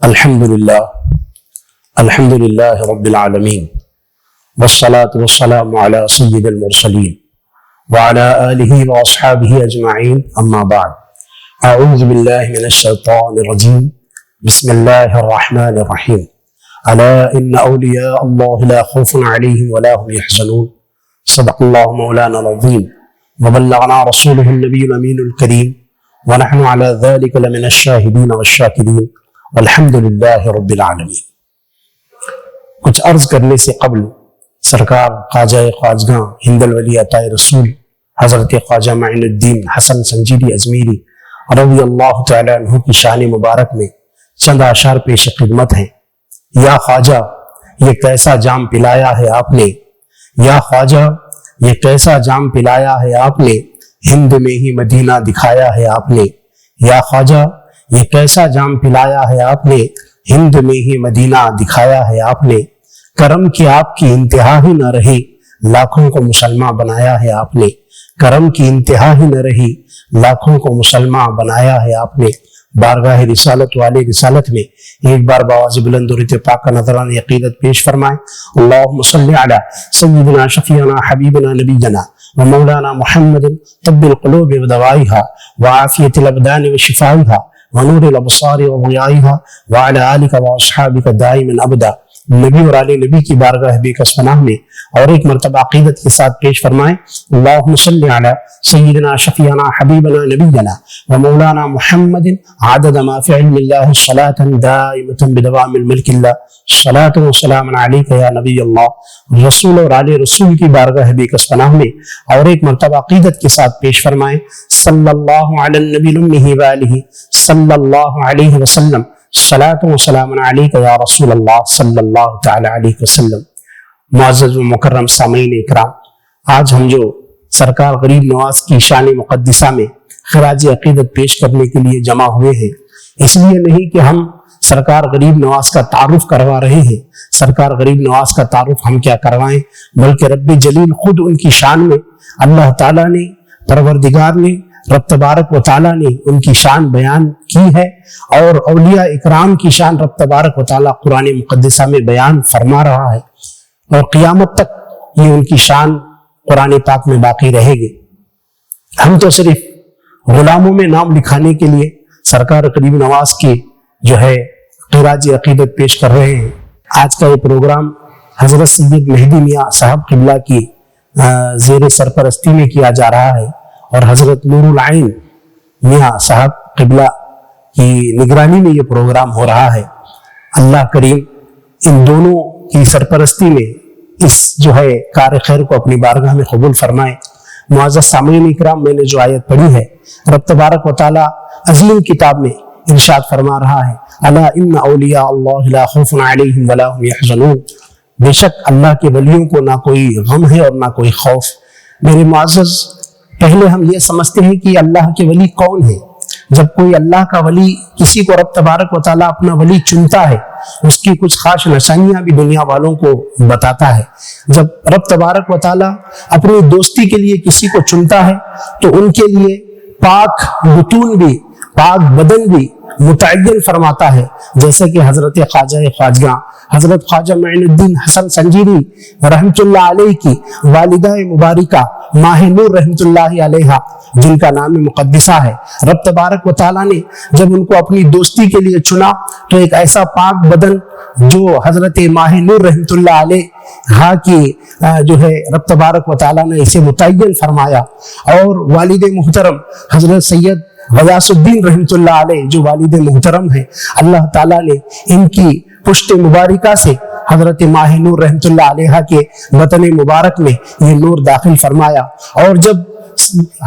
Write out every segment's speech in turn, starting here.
الحمد لله رب العالمين والصلاة والسلام على سيد المرسلين وعلى آله وأصحابه أجمعين أما بعد أعوذ بالله من الشيطان الرجيم بسم الله الرحمن الرحيم ألا إن أولياء الله لا خوف عليهم ولا هم يحزنون صدق الله مولانا العظيم وبلغنا رسوله النبي الأمين الكريم ونحن على ذلك لمن الشاهدين والشاكرين والحمد للہ رب العالمین۔ کچھ عرض کرنے سے قبل سرکار خواجہ خواجگاں ہند الولی عطا رسول حضرت خواجہ معین الدین حسن سنجیری اجمیری رضی اللہ تعالی عنہ کی شان مبارک میں چند اشعار پیش خدمت ہیں۔ یا خواجہ یہ کیسا جام پلایا ہے آپ نے، یا خواجہ یہ کیسا جام پلایا ہے آپ نے، ہند میں ہی مدینہ دکھایا ہے آپ نے، یا خواجہ یہ کیسا جام پلایا ہے آپ نے، ہند میں ہی مدینہ دکھایا ہے آپ نے، کرم کی آپ کی انتہا ہی نہ رہی، لاکھوں کو مسلمان بنایا ہے آپ نے، کرم کی انتہا ہی نہ رہی، لاکھوں کو مسلمان بنایا ہے آپ نے۔ بارگاہ رسالت والے رسالت میں ایک بار بآواز بلند و پاک کا نذرانہ عقیدت پیش فرمائیں۔ اللہم صلی علی سیدنا شفیعنا حبیبنا نبینا ومولانا محمد طب القلوب ودوائها وعافیت الابدان وشفائها ونور الابصار وضیائها وعلى آلک واصحابک دائما ابدا۔ نبی اور آل نبی کی بارگاہ بے کس پناہ میں اور ایک مرتبہ عقیدت کے ساتھ پیش فرمائیں۔ اللہم صلی علی سیدنا شفیعنا حبیبنا نبینا ومولانا محمد عدد ما فی علم اللہ صلاة دائمة بدوام الملک اللہ صلاة و سلام علیک یا نبی اللہ۔ رسول اور آل رسول کی بارگاہ بے کس پناہ میں اور ایک مرتبہ عقیدت کے ساتھ پیش فرمائیں۔ صلی اللہ علی النبی الامہ وآلہ صلی اللہ علیہ وسلم صلاۃ و سلام علیک یا رسول اللہ صلی اللہ تعالی علیہ وسلم۔ معزز و مکرم سامعین اکرام، آج ہم جو سرکار غریب نواز کی شان مقدسہ میں خراج عقیدت پیش کرنے کے لیے جمع ہوئے ہیں، اس لیے نہیں کہ ہم سرکار غریب نواز کا تعارف کروا رہے ہیں، سرکار غریب نواز کا تعارف ہم کیا کروائیں، بلکہ رب جلیل خود ان کی شان میں اللہ تعالیٰ نے، پروردگار نے، رب تبارک و تعالیٰ نے ان کی شان بیان کی ہے، اور اولیاء اکرام کی شان رب تبارک و تعالیٰ قرآن مقدسہ میں بیان فرما رہا ہے، اور قیامت تک یہ ان کی شان قرآن پاک میں باقی رہے گی۔ ہم تو صرف غلاموں میں نام لکھانے کے لیے سرکار غریب نواز کی جو ہے خراج عقیدت پیش کر رہے ہیں۔ آج کا یہ پروگرام حضرت سید مہدی میاں صاحب قبلہ کی زیر سرپرستی میں کیا جا رہا ہے، اور حضرت نور العین میاں صاحب قبلہ کی نگرانی میں یہ پروگرام ہو رہا ہے۔ اللہ کریم ان دونوں کی سرپرستی میں اس جو ہے کار خیر کو اپنی بارگاہ میں قبول فرمائے۔ معزز سامعین اکرام، میں نے جو آیت پڑھی ہے، رب تبارک و تعالی عظیم کتاب میں ارشاد فرما رہا ہے، الا ان اولیاء اللہ لا خوف علیہم ولا هم یحزنون۔ بے شک اللہ کے ولیوں کو نہ کوئی غم ہے اور نہ کوئی خوف۔ میرے معزز، پہلے ہم یہ سمجھتے ہیں کہ اللہ کے ولی کون ہے۔ جب کوئی اللہ کا ولی کسی کو رب تبارک و تعالیٰ اپنا ولی چنتا ہے، اس کی کچھ خاص نشانیاں بھی دنیا والوں کو بتاتا ہے۔ جب رب تبارک و تعالیٰ اپنی دوستی کے لیے کسی کو چنتا ہے تو ان کے لیے پاک بطون بھی، پاک بدن بھی متعین فرماتا ہے، جیسے کہ حضرت خواجہ خواجگاں حضرت خواجہ معین الدین حسن سنجیری رحمت اللہ علیہ کی والدہ مبارکہ ماہ نور رحمت اللہ علیہ، جن کا نام مقدسہ ہے، رب تبارک و تعالیٰ نے جب ان کو اپنی دوستی کے لیے چنا تو ایک ایسا پاک بدن جو حضرت ماہ نور رحمت اللہ علیہ کی جو ہے رب تبارک و تعالیٰ نے اسے متعین فرمایا، اور والد محترم حضرت سید غیاث الدین رحمت اللہ علیہ جو والد محترم ہیں، اللہ تعالیٰ نے ان کی پشت مبارکہ سے حضرت ماہ نور رحمت اللہ علیہ کے وطن مبارک میں یہ نور داخل فرمایا، اور جب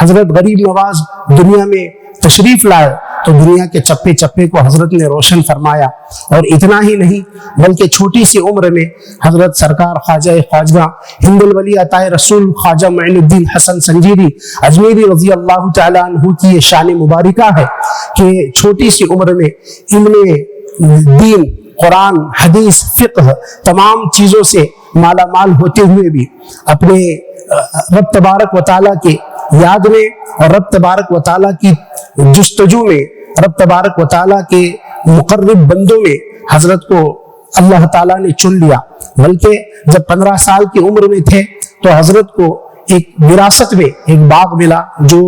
حضرت غریب نواز دنیا میں تشریف لائے تو دنیا کے چپے چپے کو حضرت نے روشن فرمایا۔ اور اتنا ہی نہیں بلکہ چھوٹی سی عمر میں حضرت سرکار خواجہ خواجگاں ہند الولی عطا رسول خواجہ معین الدین حسن سنجیری اجمیری رضی اللہ تعالیٰ عنہ کی یہ شان مبارکہ ہے کہ چھوٹی سی عمر میں علم دین، قرآن، حدیث، فقہ تمام چیزوں سے مالا مال ہوتے ہوئے بھی اپنے رب تبارک و تعالیٰ کے یاد میں اور رب تبارک و تعالیٰ کی جستجو میں رب تبارک و تعالیٰ کے مقرب بندوں میں حضرت کو اللہ تعالیٰ نے چن لیا، بلکہ جب 15 سال کی عمر میں تھے تو حضرت کو ایک وراثت میں ایک باغ ملا جو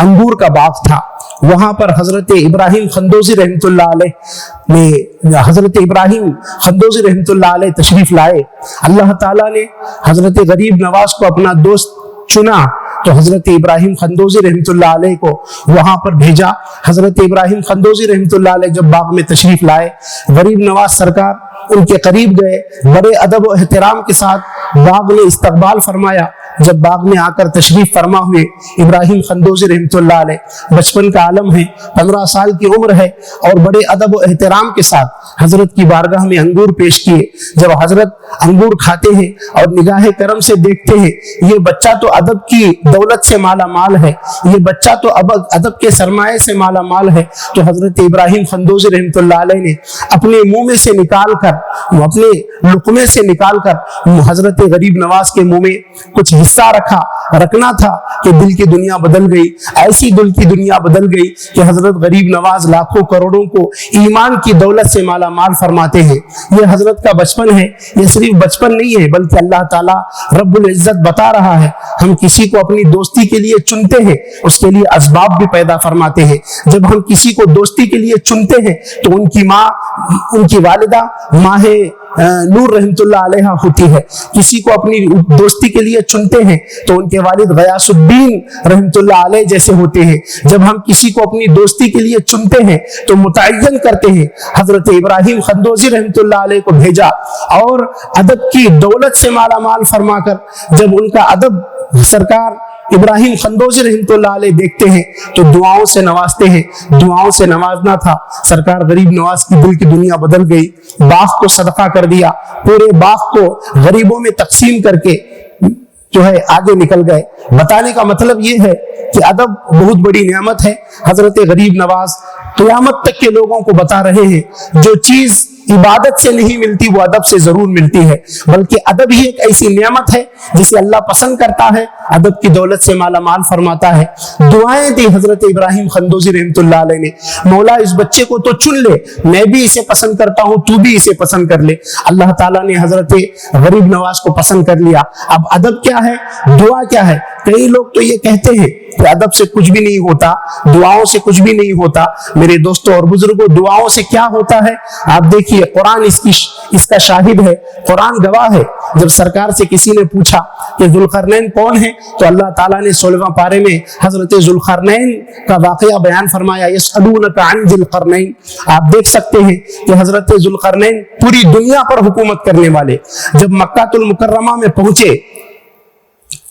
انگور کا باغ تھا۔ وہاں پر حضرت ابراہیم خندوزی رحمۃ اللہ علیہ حضرت ابراہیم خندوزی رحمۃ اللہ علیہ تشریف لائے۔ اللہ تعالیٰ نے حضرت غریب نواز کو اپنا دوست چنا تو حضرت ابراہیم خندوزی رحمۃ اللہ علیہ کو وہاں پر بھیجا۔ حضرت ابراہیم خندوزی رحمۃ اللہ علیہ جب باغ میں تشریف لائے، غریب نواز سرکار ان کے قریب گئے، بڑے ادب و احترام کے ساتھ باغ میں استقبال فرمایا۔ جب باغ میں آ کر تشریف فرما ہوئے، ابراہیم خندوزی رحمۃ اللہ علیہ بچپن کا عالم ہے، 15 سال کی عمر ہے، اور بڑے ادب و احترام کے ساتھ حضرت کی بارگاہ میں انگور پیش کیے۔ جب حضرت انگور کھاتے ہیں اور نگاہ کرم سے دیکھتے ہیں، یہ بچہ تو ادب کی دولت سے مالا مال ہے، یہ بچہ تو ادب کے سرمایہ سے مالا مال ہے، تو حضرت ابراہیم خندوزی رحمۃ اللہ علیہ نے اپنے منہ میں سے نکال کر، اپنے لقمے سے نکال کر حضرت غریب نواز کے منہ میں کچھ حصہ رکھنا تھا کہ دل کی دنیا بدل گئی۔ ایسی دل کی دنیا بدل گئی کہ حضرت غریب نواز لاکھوں کروڑوں کو ایمان کی دولت سے مالا مال فرماتے ہیں۔ یہ حضرت کا بچپن ہے، یہ صرف بچپن نہیں ہے بلکہ اللہ تعالیٰ رب العزت بتا رہا ہے، ہم کسی کو اپنی دوستی کے لیے چنتے ہیں، اس کے لیے اسباب بھی پیدا فرماتے ہیں۔ جب ہم کسی کو دوستی کے لیے چنتے ہیں تو ان کی ماں، ان کی والدہ ماہ نور رحمت اللہ علیہ ہوتی ہے۔ کسی کو اپنی دوستی کے لیے چنتے ہیں تو ان کے والد غیاث الدین رحمت اللہ علیہ جیسے ہوتے ہیں۔ جب ہم کسی کو اپنی دوستی کے لیے چنتے ہیں تو متعین کرتے ہیں۔ حضرت ابراہیم خندوزی رحمت اللہ علیہ کو بھیجا اور ادب کی دولت سے مالا مال فرما کر جب ان کا ادب سرکار ابراہیم خندوزی رحمۃ اللہ علیہ دیکھتے ہیں تو دعاؤں سے نوازتے ہیں۔ دعاؤں سے نوازنا تھا، سرکار غریب نواز کی دل کی دنیا بدل گئی، باغ کو صدقہ کر دیا، پورے باغ کو غریبوں میں تقسیم کر کے جو ہے آگے نکل گئے۔ بتانے کا مطلب یہ ہے کہ ادب بہت بڑی نعمت ہے۔ حضرت غریب نواز قیامت تک کے لوگوں کو بتا رہے ہیں جو چیز عبادت سے نہیں ملتی وہ ادب سے ضرور ملتی ہے، بلکہ ادب ہی ایک ایسی نعمت ہے جسے اللہ پسند کرتا ہے، ادب کی دولت سے مالا مال فرماتا ہے۔ دعائیں دی حضرت ابراہیم خندوزی رحمۃ اللہ علیہ نے، مولا اس بچے کو تو چن لے، میں بھی اسے پسند کرتا ہوں، تو بھی اسے پسند کر لے۔ اللہ تعالیٰ نے حضرت غریب نواز کو پسند کر لیا۔ اب ادب کیا ہے، دعا کیا ہے؟ کئی لوگ تو یہ کہتے ہیں کہ ادب سے کچھ بھی نہیں ہوتا، دعاؤں سے کچھ بھی نہیں ہوتا۔ میرے دوستوں اور بزرگوں، دعاؤں سے کیا ہوتا ہے؟ آپ دیکھیے قرآن اس کا شاہد ہے، قرآن گواہ ہے۔ جب سرکار سے کسی نے پوچھا کہ ذوالقرنین کون ہے تو اللہ تعالیٰ نے 16واں پارے میں حضرت ذوالقرنین کا واقعہ بیان فرمایا۔ یسألونک عن ذی القرنین، آپ دیکھ سکتے ہیں کہ حضرت ذوالقرنین پوری دنیا پر حکومت کرنے والے جب مکہ المکرمہ میں پہنچے،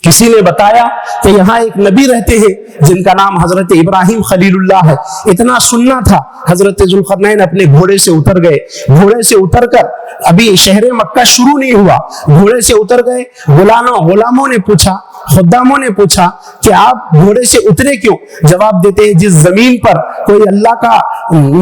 کسی نے بتایا کہ یہاں ایک نبی رہتے ہیں جن کا نام حضرت ابراہیم خلیل اللہ ہے۔ اتنا سننا تھا، حضرت ذوالقرنین اپنے گھوڑے سے اتر گئے۔ گھوڑے سے اتر کر ابھی شہر مکہ شروع نہیں ہوا، گھوڑے سے اتر گئے۔ غلاموں نے پوچھا، خداموں نے پوچھا کہ آپ گھوڑے سے اترے کیوں؟ جواب دیتے ہیں جس زمین پر کوئی اللہ کا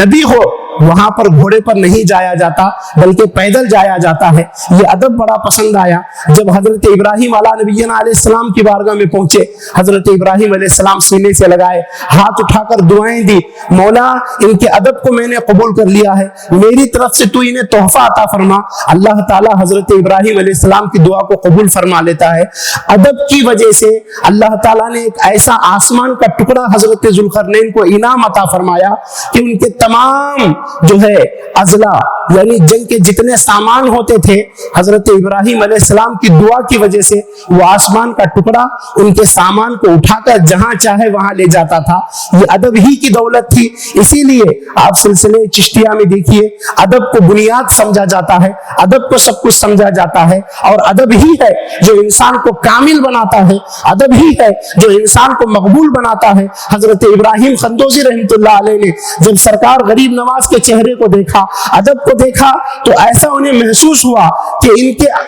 نبی ہو وہاں پر گھوڑے پر نہیں جایا جاتا بلکہ پیدل جایا جاتا ہے۔ یہ ادب بڑا پسند آیا۔ جب حضرت ابراہیم علیہ نبینا علیہ السلام کی بارگاہ میں پہنچے، حضرت ابراہیم علیہ السلام سینے سے لگائے، ہاتھ اٹھا کر دعائیں دی، مولا ان کے ادب کو میں نے قبول کر لیا ہے، میری طرف سے تو انہیں تحفہ عطا فرما۔ اللہ تعالیٰ حضرت ابراہیم علیہ السلام کی دعا کو قبول فرما لیتا ہے۔ ادب کی وجہ سے اللہ تعالیٰ نے ایک ایسا آسمان کا ٹکڑا حضرت ذوالقرنین کو انعام عطا فرمایا کہ ان کے تمام جو ہے اضلاع یعنی جنگ کے جتنے سامان ہوتے تھے، حضرت ابراہیم علیہ السلام کی دعا کی وجہ سے وہ آسمان کا ٹکڑا ان کے سامان کو اٹھا کر جہاں چاہے وہاں لے جاتا تھا۔ یہ ادب ہی کی دولت تھی۔ اسی لیے آپ سلسلے چشتیہ میں دیکھیے، ادب کو بنیاد سمجھا جاتا ہے، ادب کو سب کچھ سمجھا جاتا ہے، اور ادب ہی ہے جو انسان کو کامل بناتا ہے، ادب ہی ہے جو انسان کو مقبول بناتا ہے۔ حضرت ابراہیم خندوزی رحمۃ اللہ علیہ نے جب سرکار غریب نواز کے چہرے کو دیکھا، ادب کو دیکھا، تو ایسا انہیں محسوس ہوا کہ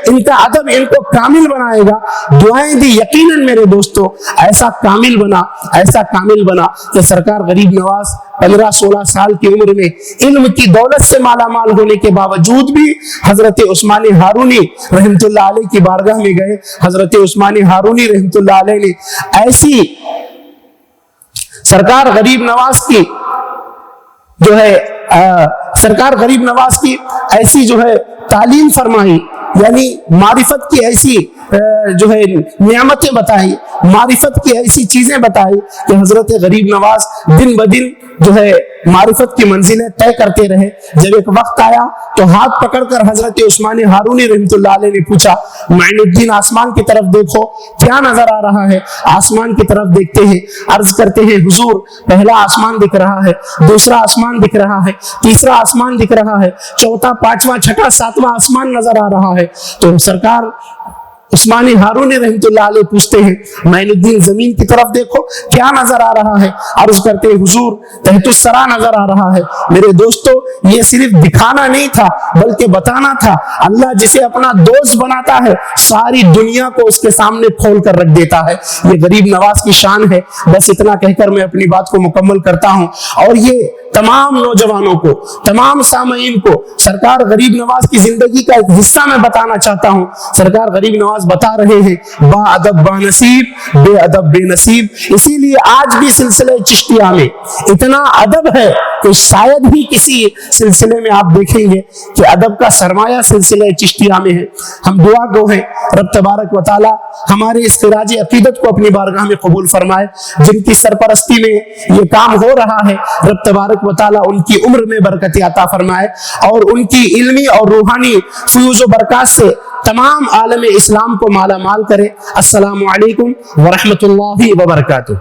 ان کا ادب ان کو کامل بنائے گا۔ دعائیں دی، یقیناً میرے دوستو ایسا کامل بنا کہ سرکار غریب نواز 15-16 سال کی عمر میں علم کی دولت سے مالا مال ہونے کے باوجود بھی حضرت عثمان ہارونی رحمت اللہ علیہ کی بارگاہ میں گئے۔ حضرت عثمان ہارونی رحمت اللہ علیہ نے ایسی سرکار غریب نواز کی جو ہے سرکار غریب نواز کی ایسی جو ہے تعلیم فرمائی، یعنی معرفت کی ایسی جو ہے نعمتیں بتائی، معرفت کی ایسی چیزیں بتائی کہ حضرت غریب نواز دن بدن جو ہے معرفت کی منزلیں طے کرتے رہے۔ جب ایک وقت آیا تو ہاتھ پکڑ کر حضرت عثمان ہارونی رحمۃ اللہ علیہ نے پوچھا، معین الدین آسمان کی طرف دیکھو کیا نظر آ رہا ہے؟ آسمان کی طرف دیکھتے ہیں، عرض کرتے ہیں حضور پہلا آسمان دکھ رہا ہے، دوسرا آسمان دکھ رہا ہے، تیسرا آسمان دکھ رہا ہے، چوتھا، پانچواں، چھٹا، ساتواں آسمان نظر آ رہا ہے۔ تو سرکار عثمان ہارونی رحمۃ اللہ علیہ پوچھتے ہیں معین الدین زمین کی طرف دیکھو کیا نظر آ رہا ہے؟ عرض کرتے ہیں حضور تحت الثری نظر آ رہا ہے۔ میرے دوستو، یہ صرف دکھانا نہیں تھا بلکہ بتانا تھا۔ اللہ جسے اپنا دوست بناتا ہے ساری دنیا کو اس کے سامنے کھول کر رکھ دیتا ہے۔ یہ غریب نواز کی شان ہے۔ بس اتنا کہہ کر میں اپنی بات کو مکمل کرتا ہوں، اور یہ تمام نوجوانوں کو، تمام سامعین کو سرکار غریب نواز کی زندگی کا ایک حصہ میں بتانا چاہتا ہوں۔ سرکار غریب نواز بتا رہے ہیں با ادب با نصیب، بے ادب بے نصیب۔ اسی لیے آج بھی سلسلہ چشتیہ میں اتنا ادب ہے کہ شاید ہی کسی سلسلے میں آپ دیکھیں گے کہ ادب کا سرمایہ سلسلہ چشتیہ میں ہے۔ ہم دعا گو ہیں رب تبارک و تعالی ہمارے اس خراج عقیدت کو اپنی بارگاہ میں قبول فرمائے۔ جن کی سرپرستی میں یہ کام ہو رہا ہے رب تبارک و تعالی ان کی عمر میں برکت عطا فرمائے، اور ان کی علمی اور روحانی فیوز و برکات سے تمام عالم اسلام کو مالا مال کرے۔ السلام علیکم ورحمۃ اللہ وبرکاتہ۔